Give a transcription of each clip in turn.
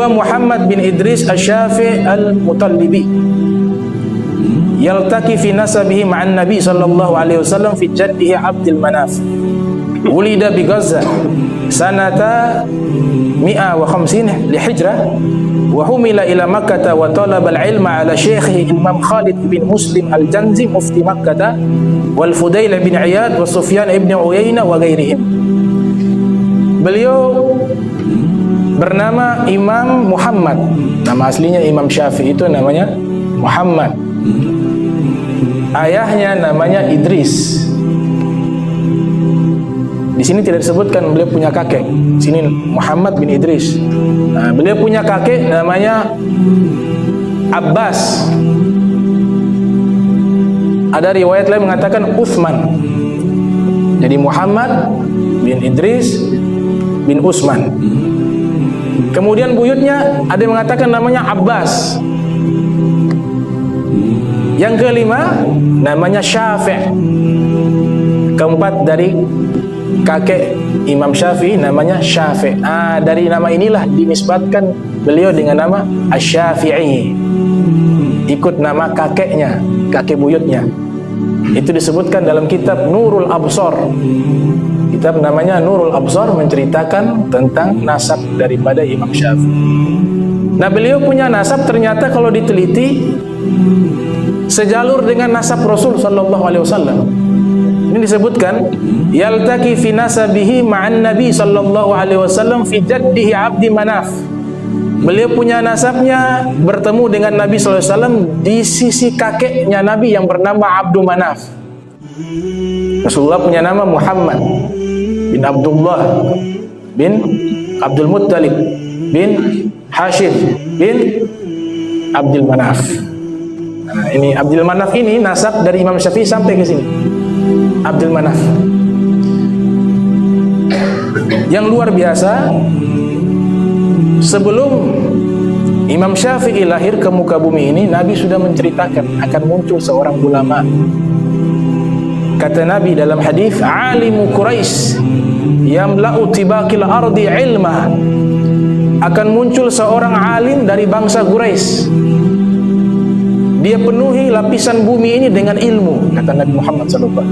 huwa Muhammad bin Idris Asy-Syafi'i al-Mutallibi yaltaqi fi nasabihi ma'an Nabi sallallahu alaihi wasallam fi jaddihi Abdul Manaf. Wulida bi Gaza sanata 150 li Hijrah wa humila ila Makkah wa talaba al-ilma ala syekhihi Imam Khalid bin Muslim al-Janzi mufti Makkah wal Fudail bin Iyad wa Sufyan ibn Uyainah wa ghairihim. Beliau bernama Imam Muhammad. Nama aslinya Imam Syafi'i itu namanya Muhammad. Ayahnya namanya Idris. Di sini tidak disebutkan beliau punya kakek. Sini Muhammad bin Idris. Nah, beliau punya kakek namanya Abbas. Ada riwayat lain mengatakan Utsman. Jadi Muhammad bin Idris bin Utsman. Kemudian buyutnya ada yang mengatakan namanya Abbas. Yang kelima namanya Syafi'. Keempat dari kakek Imam Syafi'i namanya Syafi'. Dari nama inilah dinisbatkan beliau dengan nama Asy-Syafi'i. Ikut nama kakeknya, kakek buyutnya. Itu disebutkan dalam kitab Nurul Absar. Kitab namanya Nurul Absar menceritakan tentang nasab daripada Imam Syafi'i. Nah, beliau punya nasab ternyata kalau diteliti sejalur dengan nasab Rasul sallallahu alaihi wasallam. Ini disebutkan yaltaqi fi nasabihi ma'an Nabi sallallahu alaihi wasallam fi jaddihi Abdi Manaf. Beliau punya nasabnya bertemu dengan Nabi sallallahu alaihi wasallam di sisi kakeknya Nabi yang bernama Abdul Manaf. Rasulullah punya nama Muhammad bin Abdullah bin Abdul Muttalib bin Hashim bin Abdul Manaf. Nah, ini Abdul Manaf ini nasab dari Imam Syafi'i sampai ke sini. Abdul Manaf. Yang luar biasa, sebelum Imam Syafi'i lahir ke muka bumi ini, Nabi sudah menceritakan akan muncul seorang ulama. Kata Nabi dalam hadis, alimu Quraisy yamla'u tibaqil ardi ilma. Akan muncul seorang alim dari bangsa Quraisy. Dia penuhi lapisan bumi ini dengan ilmu, kata Nabi Muhammad SAW.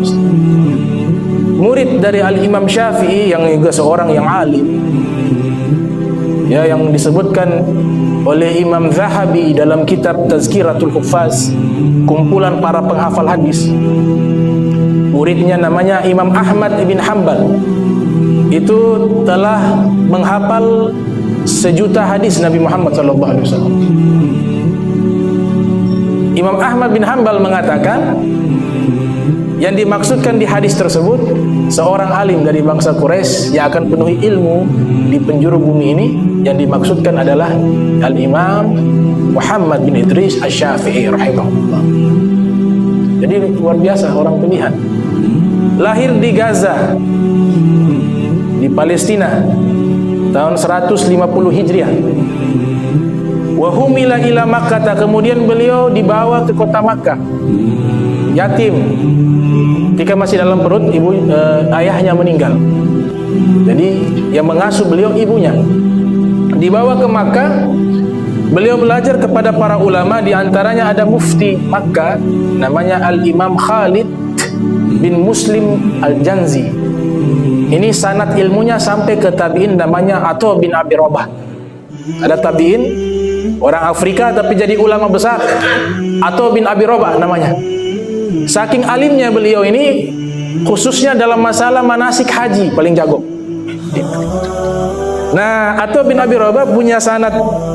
Murid dari Al-Imam Syafi'i yang juga seorang yang alim, ya, yang disebutkan oleh Imam Zahabi dalam kitab Tazkiratul Huffaz, kumpulan para penghafal hadis. Muridnya namanya Imam Ahmad bin Hanbal. Itu telah menghafal 1.000.000 hadis Nabi Muhammad SAW. Imam Ahmad bin Hanbal mengatakan yang dimaksudkan di hadis tersebut seorang alim dari bangsa Quraisy yang akan penuhi ilmu di penjuru bumi ini, yang dimaksudkan adalah Al-Imam Muhammad bin Idris Asy-Syafi'i rahimahullah. Jadi luar biasa orang pilihan. Lahir di Gaza di Palestina tahun 150 Hijriah. Wa humila ila Makkah, kemudian beliau dibawa ke kota Makkah. Yatim. Ketika masih dalam perut ayahnya meninggal. Jadi yang mengasuh beliau ibunya. Dibawa ke Makkah, beliau belajar kepada para ulama, di antaranya ada mufti Makkah namanya Al-Imam Khalid bin Muslim al-Janzi. Ini sanad ilmunya sampai ke tabi'in namanya Atha bin Abi Rabah. Ada tabi'in orang Afrika tapi jadi ulama besar, Atha bin Abi Rabah namanya. Saking alimnya beliau ini, khususnya dalam masalah manasik haji paling jago. Nah, Atha bin Abi Rabah punya sanad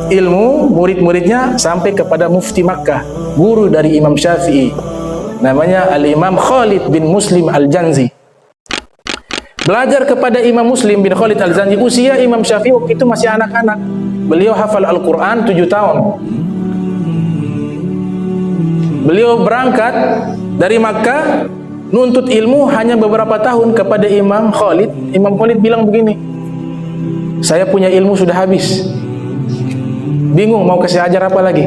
ilmu murid-muridnya sampai kepada mufti Makkah, guru dari Imam Syafi'i, namanya Al-Imam Khalid bin Muslim al-Janzi. Belajar kepada Imam Muslim bin Khalid al-Janzi. Usia Imam Syafi'i waktu itu masih anak-anak. Beliau hafal Al-Quran 7 tahun. Beliau berangkat dari Makkah nuntut ilmu hanya beberapa tahun kepada Imam Khalid. Imam Khalid bilang begini, saya punya ilmu sudah habis, bingung mau kasih ajar apa lagi.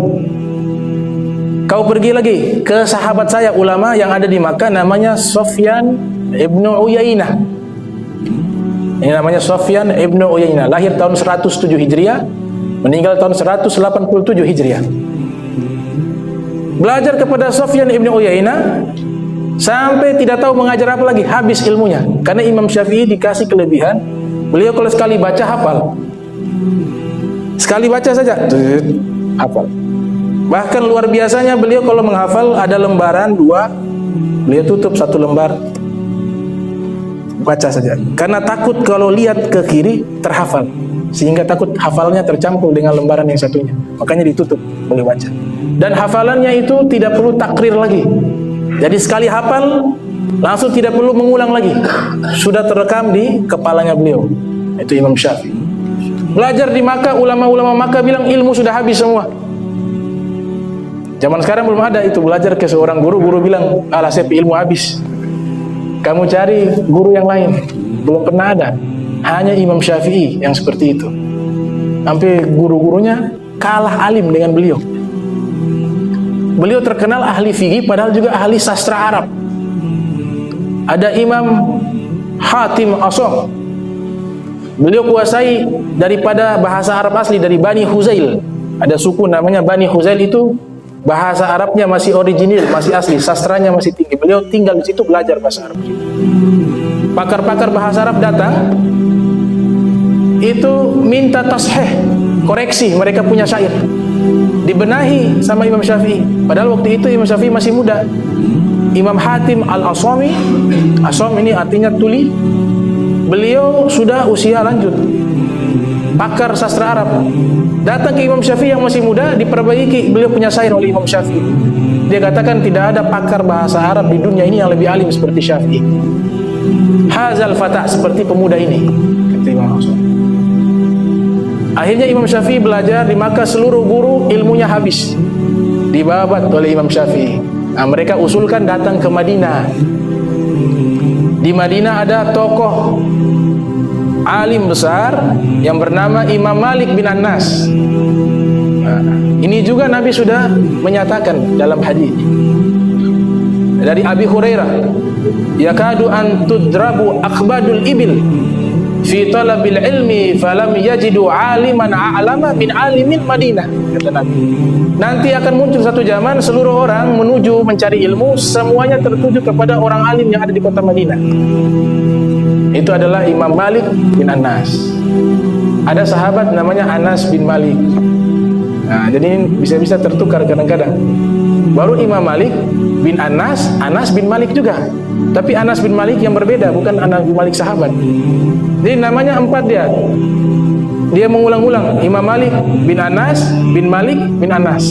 Kau pergi lagi ke sahabat saya ulama yang ada di Makkah, namanya Sufyan ibn Uyainah. Ini namanya Sufyan ibn Uyainah, lahir tahun 107 Hijriah, meninggal tahun 187 Hijriah. Belajar kepada Sufyan ibn Uyainah sampai tidak tahu mengajar apa lagi, habis ilmunya. Karena Imam Syafi'i dikasih kelebihan, beliau kalau sekali baca hafal. Sekali baca saja hafal. Bahkan luar biasanya beliau kalau menghafal ada lembaran 2, beliau tutup 1 lembar, baca saja. Karena takut kalau lihat ke kiri terhafal, sehingga takut hafalnya tercampur dengan lembaran yang satunya. Makanya ditutup, boleh baca. Dan hafalannya itu tidak perlu takrir lagi. Jadi sekali hafal langsung tidak perlu mengulang lagi, sudah terekam di kepalanya beliau. Itu Imam Syafi'i. Belajar di Makkah, ulama-ulama Makkah bilang ilmu sudah habis semua. Zaman sekarang belum ada itu, belajar ke seorang guru bilang, alah saya ilmu habis, kamu cari guru yang lain. Belum pernah ada. Hanya Imam Syafi'i yang seperti itu. Sampai guru-gurunya kalah alim dengan beliau. Beliau terkenal ahli fikih padahal juga ahli sastra Arab. Ada Imam Hatim Asham. Beliau kuasai daripada bahasa Arab asli dari Bani Huzail. Ada suku namanya Bani Huzail, itu bahasa Arabnya masih original, masih asli, sastranya masih tinggi. Beliau tinggal di situ belajar bahasa Arab. Pakar-pakar bahasa Arab datang, itu minta tasheh, koreksi mereka punya syair, dibenahi sama Imam Syafi'i. Padahal waktu itu Imam Syafi'i masih muda. Imam Hatim al-Ashami, Asham ini artinya tuli, beliau sudah usia lanjut, pakar sastra Arab. Datang ke Imam Syafi'i yang masih muda, diperbaiki. Beliau punya syair oleh Imam Syafi'i. Dia katakan tidak ada pakar bahasa Arab di dunia ini yang lebih alim seperti Syafi'i. Hazal fata, seperti pemuda ini, kata Imam Asham. Akhirnya Imam Syafi'i belajar di Makkah, seluruh guru ilmunya habis, dibabat oleh Imam Syafi'i. Nah, mereka usulkan datang ke Madinah. Di Madinah ada tokoh alim besar yang bernama Imam Malik bin Anas. Nah, ini juga Nabi sudah menyatakan dalam hadis dari Abi Hurairah, yakadu an tudrabu akhbadul ibil fi talabil ilmi falam yajidu aliman a'lama min alimin Madinah, kata Nabi. Nanti akan muncul satu zaman seluruh orang menuju mencari ilmu, semuanya tertuju kepada orang alim yang ada di kota Madinah. Itu adalah Imam Malik bin Anas. Ada sahabat namanya Anas bin Malik. Nah, jadi ini bisa-bisa tertukar kadang-kadang. Baru Imam Malik bin Anas, Anas bin Malik juga. Tapi Anas bin Malik yang berbeda, bukan Anas bin Malik sahabat. Jadi namanya 4 dia. Dia mengulang-ulang, Imam Malik bin Anas bin Malik bin Anas.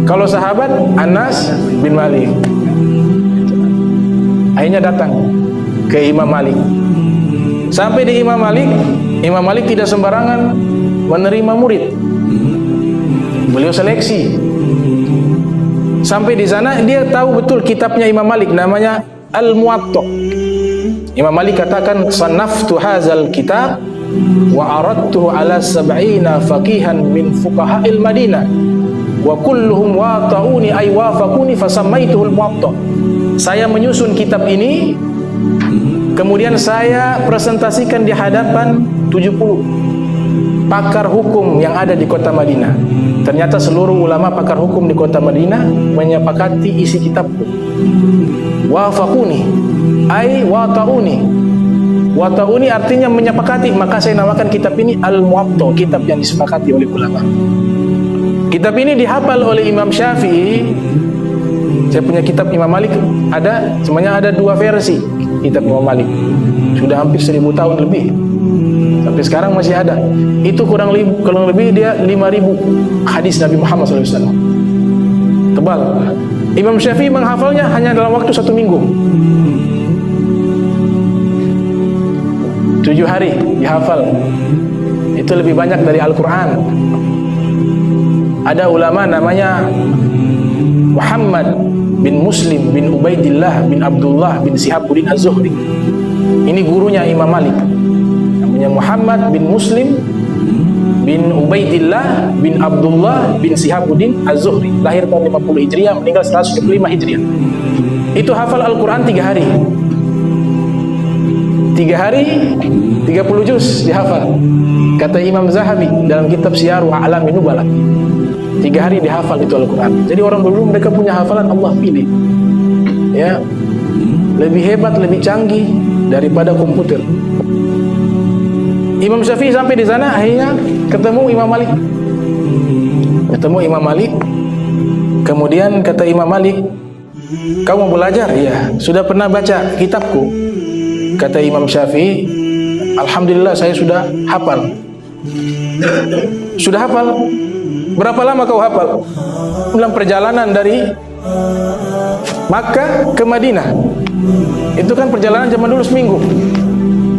Kalau sahabat Anas bin Malik. Akhirnya datang ke Imam Malik. Sampai di Imam Malik tidak sembarangan menerima murid. Beliau seleksi. Sampai di sana dia tahu betul kitabnya Imam Malik namanya Al-Muwatta. Imam Malik katakan, sanaftu hazal kitab wa aradtuhu ala 70 faqihan min fuqaha'il Madinah wa kulluhum wata'uni ay wafaquni fasammaituhu al-Muwatta. Saya menyusun kitab ini, kemudian saya presentasikan di hadapan 70 pakar hukum yang ada di kota Madinah. Ternyata seluruh ulama pakar hukum di kota Madinah menyepakati isi kitabku. Wafaquni ay wata'uni. Wata'uni artinya menyepakati, maka saya namakan kitab ini Al-Muwatta, kitab yang disepakati oleh ulama. Kitab ini dihafal oleh Imam Syafi'i. Saya punya kitab Imam Malik, semuanya ada 2 versi kitab Imam Malik. Sudah hampir 1000 tahun lebih. Sampai sekarang masih ada. Itu kurang lebih dia 5000 hadis Nabi Muhammad SAW. Tebal. Imam Syafi'i menghafalnya hanya dalam waktu 1 minggu. 7 hari dihafal. Itu lebih banyak dari Al-Quran. Ada ulama namanya Muhammad bin Muslim bin Ubaidillah bin Abdullah bin Sihabuddin Az-Zuhri. Ini gurunya Imam Malik. Namanya Muhammad bin Muslim bin Ubaidillah bin Abdullah bin Sihabuddin Az-Zuhri. Lahir tahun 50 Hijriah, meninggal 125 Hijriah. Itu hafal Al-Quran 3 hari. 3 hari 30 juz dihafal. Kata Imam Zahabi dalam kitab Syiar wa A'lamin Nubala, 3 hari dihafal itu Al-Quran. Jadi orang dulu mereka punya hafalan Allah pilih, ya, lebih hebat, lebih canggih daripada komputer. Imam Syafi'i sampai di sana, akhirnya ketemu Imam Malik. Kemudian kata Imam Malik, "Kau mau belajar?" "Iya." "Sudah pernah baca kitabku?" Kata Imam Syafi'i, "Alhamdulillah saya sudah hafal." "Sudah hafal? Berapa lama kau hafal?" "Dalam perjalanan dari Makkah ke Madinah. Itu kan perjalanan zaman dulu seminggu.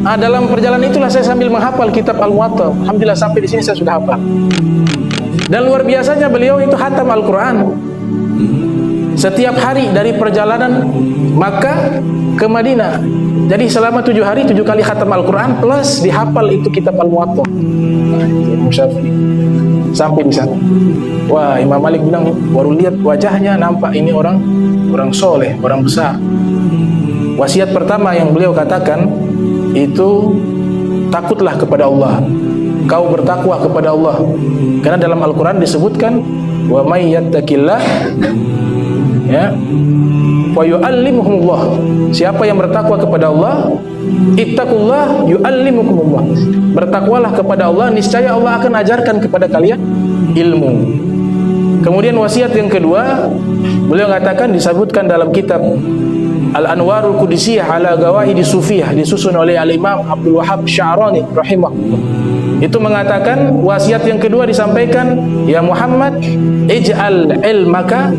Dalam perjalanan itulah saya sambil menghafal kitab Al-Muwatta. Alhamdulillah sampai di sini saya sudah hafal." Dan luar biasanya beliau itu khatam Al-Quran setiap hari dari perjalanan Makkah ke Madinah. Jadi selama 7 hari 7 kali khatam Al-Quran plus dihafal itu kitab Al-Muwatta. Imam Syafi'i sampai di sana. Wah, Imam Malik bilang, baru lihat wajahnya nampak ini orang soleh, orang besar. Wasiat pertama yang beliau katakan itu, takutlah kepada Allah. Kau bertakwa kepada Allah. Karena dalam Al-Quran disebutkan, wa may yattaqillah, ya, wa yu'allimuhumullah. Siapa yang bertakwa kepada Allah, ittaqullah yu'allimukumullah. Bertakwalah kepada Allah, niscaya Allah akan ajarkan kepada kalian ilmu. Kemudian wasiat yang kedua, beliau katakan, disebutkan dalam kitab Al-Anwarul Qudusiyah ala Gawaidi Sufiyah, disusun oleh Al-Imam Abdul Wahhab Sya'rani rahimahullah. Itu mengatakan, wasiat yang kedua disampaikan, ya Muhammad, ij'al ilmaka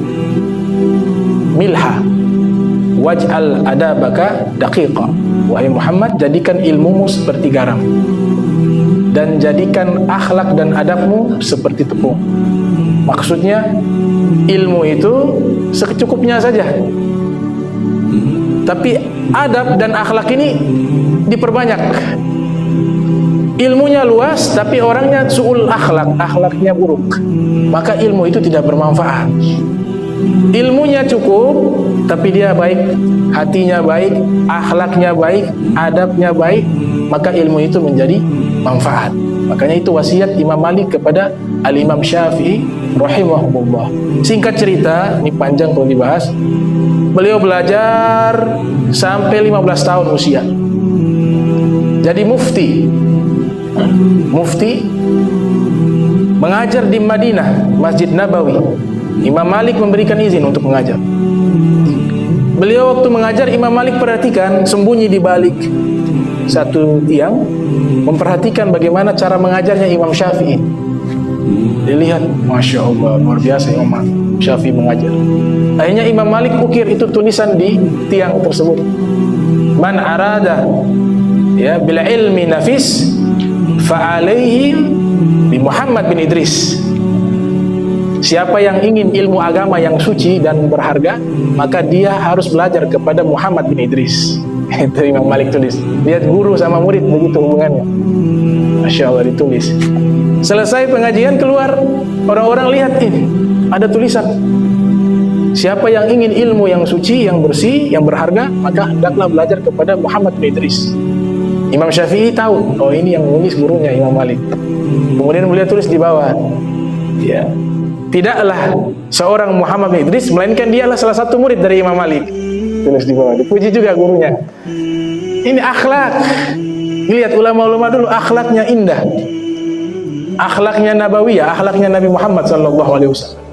milha waj'al adabaka daqiqa. Wahai Muhammad, jadikan ilmumu seperti garam dan jadikan akhlak dan adabmu seperti tepung. Maksudnya ilmu itu secukupnya saja, tapi adab dan akhlak ini diperbanyak. Ilmunya luas tapi orangnya su'ul akhlak, akhlaknya buruk, maka ilmu itu tidak bermanfaat. Ilmunya cukup tapi dia baik, hatinya baik, akhlaknya baik, adabnya baik, maka ilmu itu menjadi manfaat. Makanya itu wasiat Imam Malik kepada Al-Imam Syafi'i rahimahullah. Singkat cerita, ini panjang kalau dibahas, beliau belajar sampai 15 tahun usia. Jadi mufti mengajar di Madinah, Masjid Nabawi. Imam Malik memberikan izin untuk mengajar. Beliau waktu mengajar, Imam Malik perhatikan, sembunyi di balik satu tiang, memperhatikan bagaimana cara mengajarnya Imam Syafi'i. Dilihat, Masya Allah, luar biasa Imam Syafi'i mengajar. Akhirnya Imam Malik ukir itu tulisan di tiang tersebut, man arada, ya, bil ilmi nafis fa'alaihi bi Muhammad bin Idris. Siapa yang ingin ilmu agama yang suci dan berharga, maka dia harus belajar kepada Muhammad bin Idris. Itu Imam Malik tulis. Lihat, guru sama murid begitu hubungannya. Masya Allah, ditulis. Selesai pengajian, keluar, orang-orang lihat, ini ada tulisan, siapa yang ingin ilmu yang suci, yang bersih, yang berharga, maka hendaklah belajar kepada Muhammad bin Idris. Imam Syafi'i tahu, oh ini yang menulis gurunya Imam Malik. Kemudian beliau tulis di bawah, ya, tidaklah seorang Muhammad bin Idris, melainkan dialah salah satu murid dari Imam Malik. Tulis di bawah, dipuji juga gurunya. Ini akhlak. Lihat ulama-ulama dulu, akhlaknya indah, akhlaknya nabawiyah, akhlaknya Nabi Muhammad sallallahu alaihi wasallam.